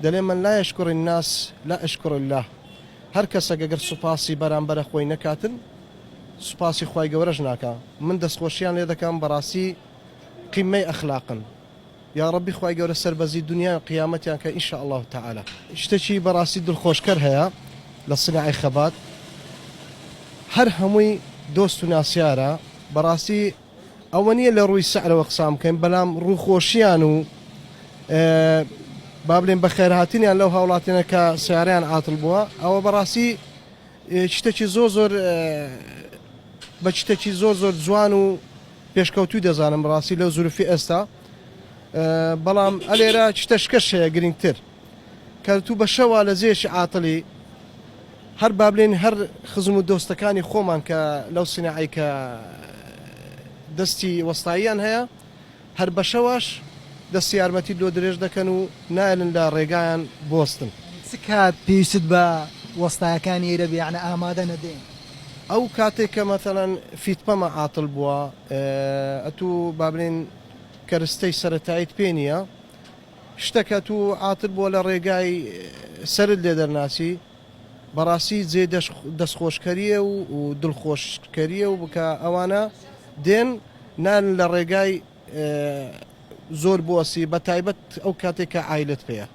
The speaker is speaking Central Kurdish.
دەڵێ من لا يشكر الناس لا أشكر الله. هەر کەسێک ئەگەر سوپاسی بەرامبەرە خۆی نەکاتن سوپاسی خوای گەورەش ناکا. من دەستخۆشیان لێ دەکەم بەڕاستی قیمەی ئەخلاقن. یا ڕەبی خوای گەورە سەربەزی دنیا و قیامەتیان کە ئینشاء الله تعالى. شتێکی بەڕاستی دڵخۆشکەر هەیە لە سناعی خەبات. هەر هەمووی دۆست و ناسیارە بەڕاستی ئەوە نییە لە ڕووی سەعرەوە قسام بکەین بەڵام ڕووخۆشییان و با بڵێن بە خێرهاتنیان لەو هاوڵاتیانە کە سیارەیان عاتڵ بووە ئەوە بەڕاستی شتێکی زۆر بە شتێکی زۆر جوان و پێشکەوتوی دەزانم بەڕاستی لەو زورفی ئێستا بەڵام ئەلێرە شتەشکەش هەیە گرنگتر کە تو بە شەوا لە زێشی عاتڵی هەر با بڵێن هەر خزم و دۆستەکانی خۆمان کە لەو سیناعی کە دەستی وەستاییان هەیە هەر بە شەواش دەستی یارمەتی لۆ درێژ دەکەن و نایلن لە ڕێگایان بۆستن. چ کات پێویست بە وەستایەکانی ئێرە بێ یعنی ئامادە نەدەین؟ ئەو کاتێک کە مەتەڵەن فیتپەمە عاتڵ بووە ئەتوو با بڵێن کەرستەی سەرەتاییت پێ نییە شتەکە تو عاتڵ بووە لە ڕێگای سەرت لێ دەرناسی بەڕاستی جێ دەستخۆشکەریە و دڵخۆشکەریە و بکە ئەوانە دێن نان لە ڕێگای زۆر بۆسی بە تایبەت ئەو کاتێک کە عایلت پێەیە.